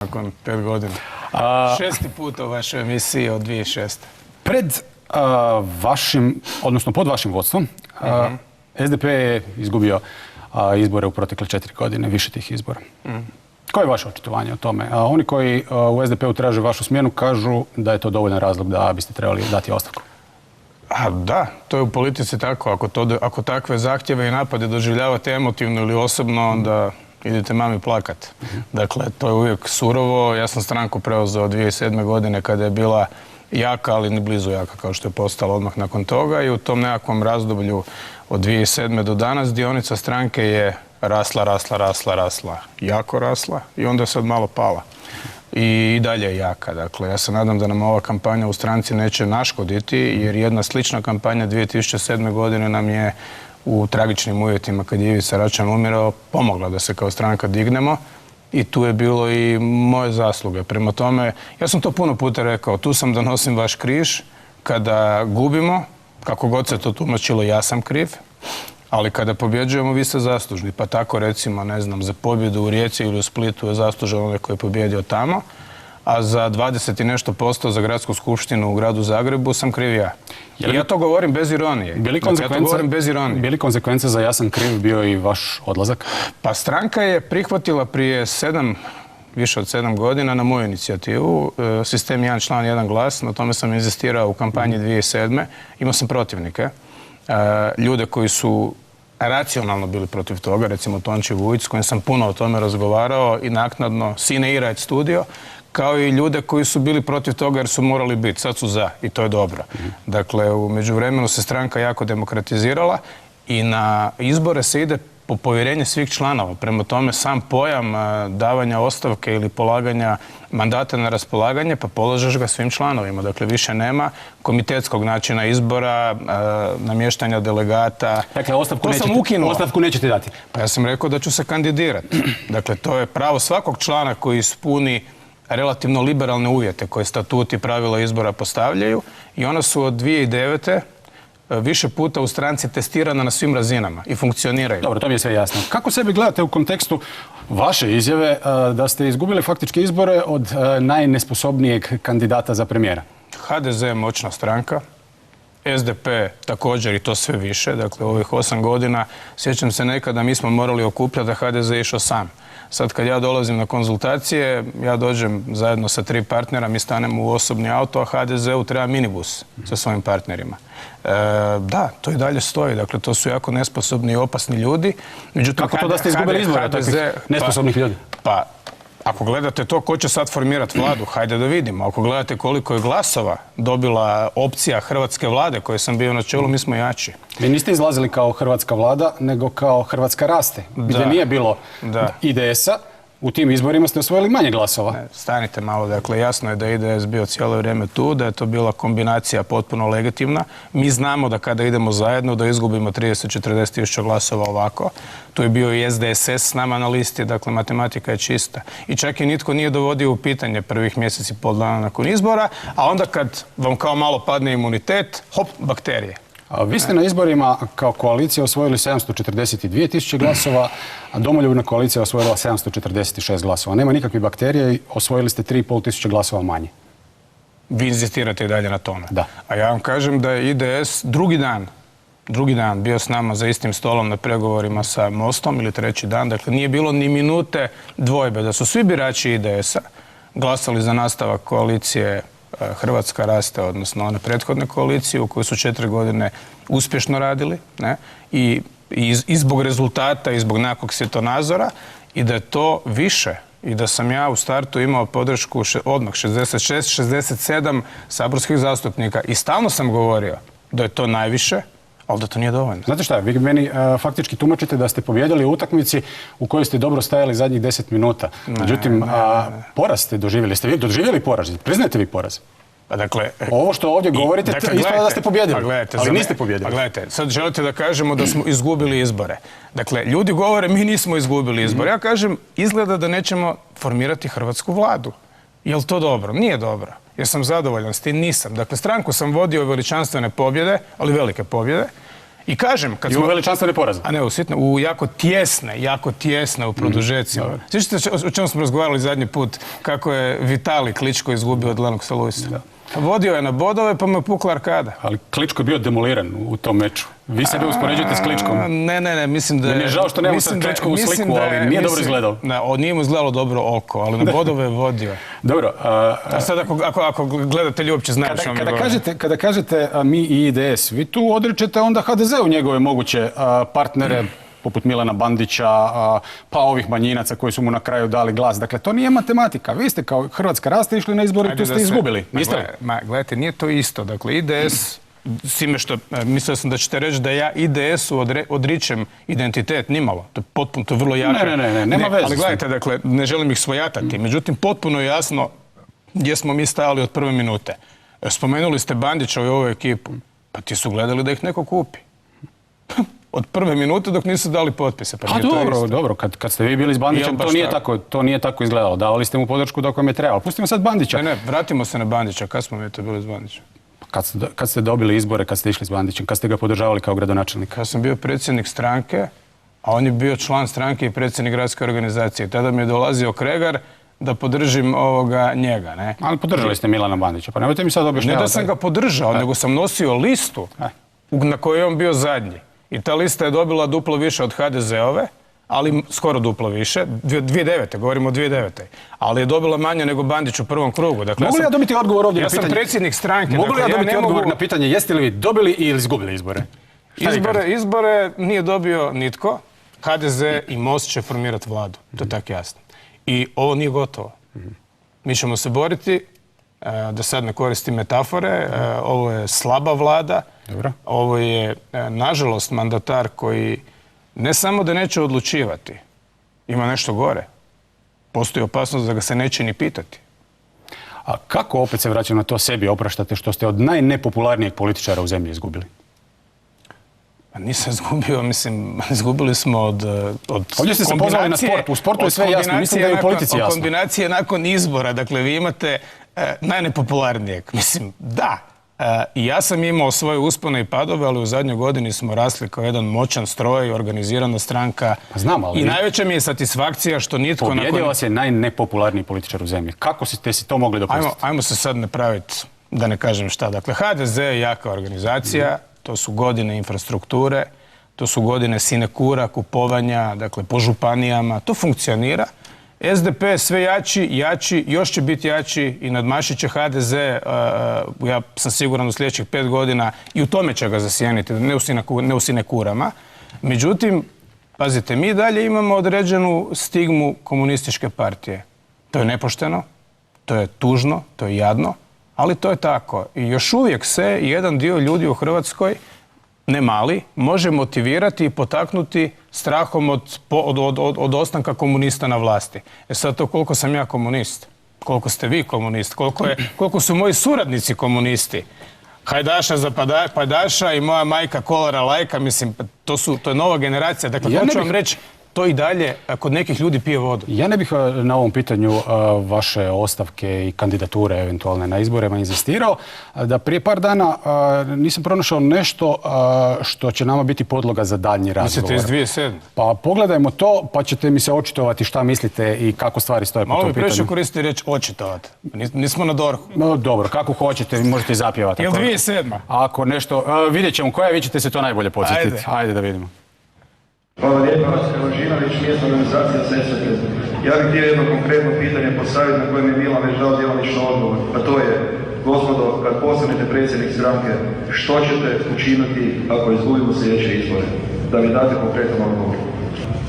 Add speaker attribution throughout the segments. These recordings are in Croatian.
Speaker 1: nakon 5 godina. 6. put u vašoj emisiji od 2006.
Speaker 2: Pred vašim, odnosno pod vašim vodstvom, SDP je izgubio izbore u protekle 4 godine, više tih izbora. Koje je vaše očitovanje o tome? Oni koji u SDP-u traže vašu smjenu kažu da je to dovoljan razlog da biste trebali dati ostavku.
Speaker 1: Da, to je u politici tako. Ako takve zahtjeve i napade doživljavate emotivno ili osobno, onda idete mami plakat. Dakle, to je uvijek surovo. Ja sam stranku preuzeo 2007. godine kada je bila jaka, ali ni blizu jaka kao što je postala odmah nakon toga. I u tom nekakvom razdoblju od 2007. do danas dionica stranke je rasla, jako rasla i onda je sad malo pala. I dalje je jaka. Dakle, ja se nadam da nam ova kampanja u stranci neće naškoditi, jer jedna slična kampanja 2007. godine nam je u tragičnim uvjetima kad je Ivica Račan umirao pomogla da se kao stranka dignemo i tu je bilo i moje zasluge. Prema tome, ja sam to puno puta rekao, tu sam da nosim vaš križ, kada gubimo, kako god se to tumačilo, ja sam kriv, ali kada pobjeđujemo, vi ste zaslužni. Pa tako recimo, ne znam, za pobjedu u Rijeci ili u Splitu je zaslužen onaj koji je pobjedio tamo, a za 20 i nešto % za gradsku skupštinu u gradu Zagrebu sam kriv ja. I ja to govorim bez ironije.
Speaker 2: Bili konsekvence za ja sam kriv bio i vaš odlazak?
Speaker 1: Pa stranka je prihvatila prije više od 7 godina na moju inicijativu sistem jedan član, jedan glas. Na tome sam inzistirao u kampanji 2007. Imao sam protivnike, ljude koji su racionalno bili protiv toga, recimo Tonči Vujić, s kojim sam puno o tome razgovarao i naknadno Sine Irajt studio, kao i ljude koji su bili protiv toga jer su morali biti, sad su za i to je dobro. Dakle, u međuvremenu se stranka jako demokratizirala i na izbore se ide po povjerenje svih članova. Prema tome, sam pojam davanja ostavke ili polaganja mandata na raspolaganje, pa položaš ga svim članovima. Dakle, više nema komitetskog načina izbora, namještanja delegata.
Speaker 2: Dakle, ostavku nećete dati?
Speaker 1: Pa ja sam rekao da ću se kandidirati. Dakle, to je pravo svakog člana koji ispuni relativno liberalne uvjete koje statuti i pravila izbora postavljaju i ona su od 2009. više puta u stranci testirana na svim razinama i funkcioniraju.
Speaker 2: Dobro, to mi je sve jasno. Kako sebi gledate u kontekstu vaše izjave da ste izgubili faktički izbore od najnesposobnijeg kandidata za premijera?
Speaker 1: HDZ je moćna stranka, SDP također i to sve više. Dakle, u ovih 8 godina sjećam se nekada mi smo morali okupljati, a HDZ je išao sam. Sad kad ja dolazim na konzultacije, ja dođem zajedno sa 3 partnera, mi stanemo u osobni auto, a HDZ-u treba minibus sa svojim partnerima. Da, to i dalje stoji. Dakle, to su jako nesposobni i opasni ljudi. Međutim,
Speaker 2: kako to da ste izgubili izbore takvih nesposobnih ljudi?
Speaker 1: Pa, ako gledate to ko će sad formirati vladu, hajde da vidimo. Ako gledate koliko je glasova dobila opcija hrvatske vlade koje sam bio na čelu, mi smo jači.
Speaker 2: Vi niste izlazili kao hrvatska vlada, nego kao Hrvatska raste. Gdje nije bilo IDS-a, u tim izborima ste osvojili manje glasova.
Speaker 1: Stanite malo, dakle, jasno je da je IDS bio cijelo vrijeme tu, da je to bila kombinacija potpuno legitimna. Mi znamo da kada idemo zajedno, da izgubimo 30-40 tisuća glasova ovako. Tu je bio i SDSS s nama na listi, dakle, matematika je čista. I čak i nitko nije dovodio u pitanje prvih mjeseci pol dana nakon izbora, a onda kad vam kao malo padne imunitet, hop, bakterije.
Speaker 2: Vi ste na izborima kao koalicija osvojili 742 tisuće glasova, a Domoljubna koalicija osvojila 746 glasova. Nema nikakvih bakterija i osvojili ste 3,5 tisuće glasova manje.
Speaker 1: Vi inzistirate i dalje na tome.
Speaker 2: Da.
Speaker 1: A ja vam kažem da je IDS drugi dan bio s nama za istim stolom na pregovorima sa Mostom ili 3. dan. Dakle, nije bilo ni minute dvojbe da su svi birači IDS-a glasali za nastavak koalicije Hrvatska raste, odnosno one prethodne koalicije u kojoj su 4 godine uspješno radili i zbog rezultata i zbog nekakvog svjetonazora i da je to više i da sam ja u startu imao podršku odmah 66, 67 saborskih zastupnika i stalno sam govorio da je to najviše, ali da to nije dovoljno.
Speaker 2: Znate šta, vi meni faktički tumačite da ste pobjedili u utakmici u kojoj ste dobro stajali zadnjih 10 minuta. Međutim, poraz ste doživjeli. Ste vi doživjeli poraz? Priznajte vi poraz?
Speaker 1: Pa dakle,
Speaker 2: ovo što ovdje govorite, ispada da ste pobjedili, ali niste pobjedili.
Speaker 1: Pa gledajte, sad želite da kažemo da smo izgubili izbore. Dakle, ljudi govore mi nismo izgubili izbore. Ja kažem, izgleda da nećemo formirati hrvatsku vladu. Je li to dobro? Nije dobro. Jer sam zadovoljan s tim, nisam. Dakle, stranku sam vodio veličanstvene pobjede, ali velike pobjede. I kažem, kad
Speaker 2: I u veličanstvene poraze.
Speaker 1: A ne, u jako tijesne u produžecima. Sjećate o čemu smo razgovarali zadnji put, kako je Vitali Kličko izgubio od Lennoxa Lewisa? Vodio je na bodove, pa mu je pukla arkada.
Speaker 2: Ali Kličko je bio demoliran u tom meču. Vi sebe uspoređujete s Kličkom.
Speaker 1: Ne, mislim da je...
Speaker 2: Meni je žao što nemamo sad Kličkovu sliku, ali nije dobro izgledao.
Speaker 1: Nije mu izgledalo dobro oko, ali na bodove je vodio.
Speaker 2: Dobro.
Speaker 1: A sad ako gledatelji uopće znaju što mi govorim.
Speaker 2: Kada kažete mi i IDS, vi tu odričete onda HDZ-u njegove moguće partnere, poput Milana Bandića, pa ovih manjinaca koji su mu na kraju dali glas. Dakle, to nije matematika. Vi ste kao Hrvatska raste išli na izbore i tu ste izgubili. Niste li?
Speaker 1: Gledajte, nije to isto. Dakle, IDS, s time što mislio sam da ćete reći da ja IDS-u odričem identitet, nimalo. To je potpuno, to je vrlo jaka.
Speaker 2: Ne, nema veze.
Speaker 1: Ali gledajte, dakle, ne želim ih svojatati. Međutim, potpuno je jasno gdje smo mi stajali od prve minute. Spomenuli ste Bandića i ovu ekipu. Pa ti su gledali da ih neko kupi. Od prve minute dok nisu dali potpise. Pa
Speaker 2: dobro, kad ste vi bili s Bandićem, to nije tako izgledalo. Davali ste mu podršku dok vam je trebalo. Pustimo sad Bandića.
Speaker 1: Ne, vratimo se na Bandića. Kad smo mi to bili s Bandićem?
Speaker 2: Kad ste dobili izbore, kad ste išli s Bandićem, kad ste ga podržavali kao gradonačelnik?
Speaker 1: Ja sam bio predsjednik stranke, a on je bio član stranke i predsjednik gradske organizacije. Tada mi je dolazio Kregar da podržim njega, ne?
Speaker 2: Ali podržali ste Milana Bandića, pa nemojte mi sad objašnjavati.
Speaker 1: Ne da sam ga podržao, nego sam nosio listu na kojoj je on bio zadnji. I ta lista je dobila duplo više od HDZ-ove, ali skoro duplo više, 2009. govorimo o 2009. Ali je dobila manje nego Bandić u prvom krugu. Dakle,
Speaker 2: mogu li ja dobiti odgovor ovdje na pitanje?
Speaker 1: Ja sam predsjednik stranke.
Speaker 2: Mogu li ja dobiti odgovor na pitanje jeste li vi dobili ili izgubili izbore?
Speaker 1: Izbore nije dobio nitko. HDZ i Most će formirati vladu. To je tako jasno. I ovo nije gotovo. Mi ćemo se boriti, da sad ne koristim metafore, ovo je slaba vlada.
Speaker 2: Dobro.
Speaker 1: Ovo je, nažalost, mandatar koji ne samo da neće odlučivati, ima nešto gore. Postoji opasnost da ga se neće ni pitati.
Speaker 2: A kako, opet se vraćam na to, sebi opraštate što ste od najnepopularnijeg političara u zemlji izgubili?
Speaker 1: Pa nisam izgubio, mislim, izgubili smo od
Speaker 2: ovdje ste se pozvali na sport, u sportu je sve jasno, mislim da je u politici jasno.
Speaker 1: Od kombinacije nakon izbora, dakle, vi imate najnepopularnijeg, mislim, da. I ja sam imao svoje uspone i padove, ali u zadnjoj godini smo rasli kao jedan moćan stroj, organizirana stranka.
Speaker 2: Znam, ali...
Speaker 1: I najveća mi je satisfakcija što nitko...
Speaker 2: Pobjedio vas je najnepopularniji političar u zemlji. Kako ste si to mogli dopustiti?
Speaker 1: Ajmo se sad napraviti, da ne kažem šta. Dakle, HDZ je jaka organizacija, to su godine infrastrukture, to su godine sinekura, kupovanja, dakle, po županijama, to funkcionira. SDP je sve jači, još će biti jači i nadmašit će HDZ, ja sam siguran u sljedećih 5 godina i u tome će ga zasjeniti, ne u sinekurama. Međutim, pazite, mi dalje imamo određenu stigmu komunističke partije. To je nepošteno, to je tužno, to je jadno, ali to je tako. I još uvijek se jedan dio ljudi u Hrvatskoj, ne mali, može motivirati i potaknuti strahom od ostanka komunista na vlasti. Sad to koliko sam ja komunist, koliko ste vi komunist, koliko su moji suradnici komunisti. Hajdaša za pajdaša i moja majka kolara lajka, mislim, to je nova generacija. Dakle, hoću vam reći, to i dalje kod nekih ljudi pije vodu.
Speaker 2: Ja ne bih na ovom pitanju vaše ostavke i kandidature eventualne na izborima inzistirao, da prije par dana nisam pronašao nešto što će nama biti podloga za daljnji razgovor.
Speaker 1: Mislite iz 2007?
Speaker 2: Pa pogledajmo to, pa ćete mi se očitovati šta mislite i kako stvari stoje po tom pitanju.
Speaker 1: Malo bi previše koristiti reći očitovati. Nismo na DORH-u.
Speaker 2: No, dobro, kako hoćete, možete i zapjevati.
Speaker 1: Jel 2007?
Speaker 2: Ako nešto, vidjet ćemo koja, vi ćete se to najbolje podsjetiti. Ajde da vidimo.
Speaker 3: Hvala lijepa, Oskar Ložinović, mjesna organizacija Sesvete. Ja bih htio jedno konkretno pitanje postaviti na koje mi je Milan već dao djelomično odgovor. A to je, gospodo, kad postanete predsjednik stranke, što ćete učiniti ako izgubimo sljedeće izbore? Da mi date konkretan odgovor.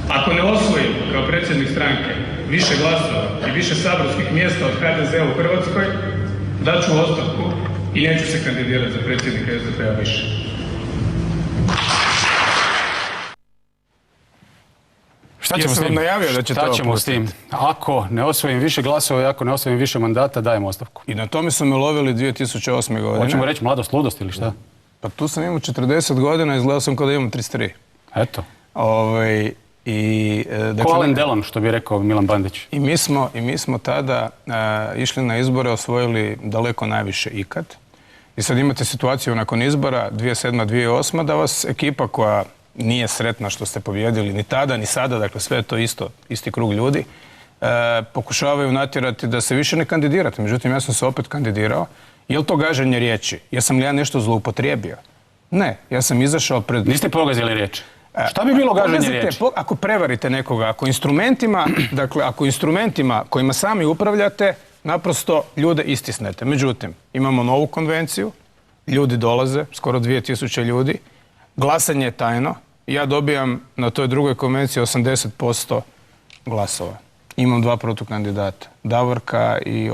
Speaker 1: Ako ne osvojim kao predsjednik stranke više glasova i više saborskih mjesta od HDZ-a u Hrvatskoj, daću ostavku i neću se kandidirati za predsjednika SDP-a više.
Speaker 2: Šta ćemo s tim? Ako ne osvojim više glasova i ako ne osvojim više mandata, dajem ostavku.
Speaker 1: I na tome su me lovili 2008. godine.
Speaker 2: Hoćemo reći mladost, ludost ili šta?
Speaker 1: Pa tu sam imao 40 godina i izgledao sam kao da imam 33.
Speaker 2: Eto.
Speaker 1: Dakle,
Speaker 2: Alen Delon, što bi rekao Milan Bandić.
Speaker 1: I mi smo tada išli na izbore, osvojili daleko najviše ikad. I sad imate situaciju nakon izbora 2007-2008 da vas ekipa koja nije sretna što ste pobijedili ni tada ni sada, dakle sve je to isti krug ljudi, pokušavaju natjerati da se više ne kandidirate. Međutim, ja sam se opet kandidirao. Je li to gaženje riječi? Jesam li ja nešto zloupotrijebio? Ne, ja sam izašao pred...
Speaker 2: Niste pogazili riječ. Šta bi bilo gaženje riječi?
Speaker 1: Ako prevarite nekoga, ako instrumentima kojima sami upravljate, naprosto ljude istisnete. Međutim, imamo novu konvenciju, ljudi dolaze, skoro 2000 ljudi, glasanje je tajno, ja dobijam na toj drugoj konvenciji 80% glasova. Imam 2 protukandidata, Davorka i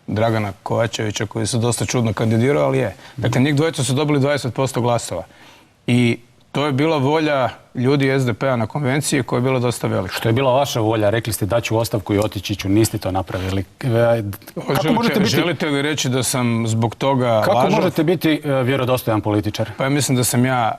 Speaker 1: Dragana Kovačevića, koji se dosta čudno kandidirao, ali je. Dakle, njih dvojica su dobili 20% glasova. I to je bila volja ljudi SDP-a na konvenciji koja je bila dosta velika.
Speaker 2: Što je bila vaša volja? Rekli ste da ću ostavku i otići ću, niste to napravili.
Speaker 1: Želite li reći da sam zbog toga lažov?
Speaker 2: Kako možete biti vjerodostojan političar?
Speaker 1: Pa ja mislim da sam ja,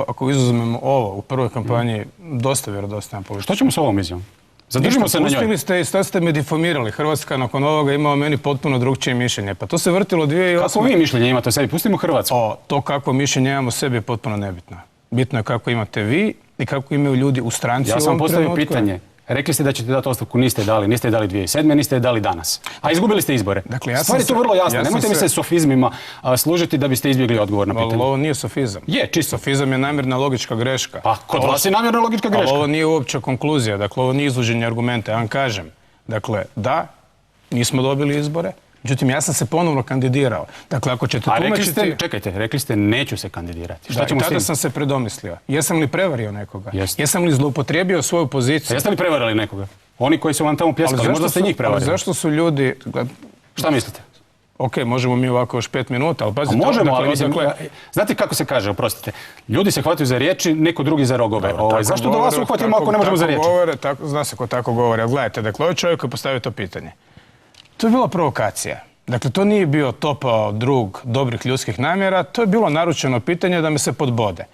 Speaker 1: ako izuzmemo ovo u prvoj kampanji, dosta vjerodostojan političar.
Speaker 2: Što ćemo s ovom izjavom? Zadržimo se na njoj.
Speaker 1: Pustili ste i sad ste me difamirali. Hrvatska nakon ovoga imala meni potpuno drugčije mišljenje. Pa to se vrtilo 2008.
Speaker 2: Kako vi mišljenje imate o sebi? Pustimo Hrvatsku.
Speaker 1: To kako mišljenje imamo o sebi je potpuno nebitno. Bitno je kako imate vi i kako imaju ljudi u stranci.
Speaker 2: Ja sam vam postavio pitanje. Rekli ste da ćete dati ostavku, niste je dali 2007. niste je dali danas. A izgubili ste izbore.
Speaker 1: Dakle,
Speaker 2: stvar je to vrlo jasno. Nemojte mi se sofizmima služiti da biste izbjegli odgovor na pitanje.
Speaker 1: Ali ovo nije sofizam.
Speaker 2: Je, čisto.
Speaker 1: Sofizam je namjerna logička greška.
Speaker 2: Pa, kod vas je namjerna logička greška.
Speaker 1: Ali ovo nije uopće konkluzija. Dakle, ovo nije izvođenje argumenta. Ja vam kažem. Dakle, da, nismo dobili izbore. Međutim, ja sam se ponovno kandidirao. Dakle, ako ćete tumačiti...
Speaker 2: Čekajte, rekli ste neću se kandidirati.
Speaker 1: Šta ćemo s tim? Tada sam se predomislio. Jesam li prevario nekoga? Jesam li zloupotrijebio svoju poziciju?
Speaker 2: A jeste li prevarili nekoga? Oni koji su vam tamo pljeskali, možda ste njih prevarili.
Speaker 1: Ali zašto su ljudi...
Speaker 2: Šta mislite?
Speaker 1: Ok, možemo mi ovako još 5 minuta, ali pazite...
Speaker 2: Možemo, ali mislim... Znate kako se kaže, oprostite? Ljudi se hvataju za riječi, neko drugi za rogove. Zašto da vas uhvatimo ako ne možemo za riječi?
Speaker 1: Zna se ko tako govori. Ali gledajte, dakle, ovaj čovjek koji je postavio to pitanje. To je bila provokacija. Dakle, to nije bio topao drug dobrih ljudskih namjera, to je bilo naručeno pitanje da me se podbode.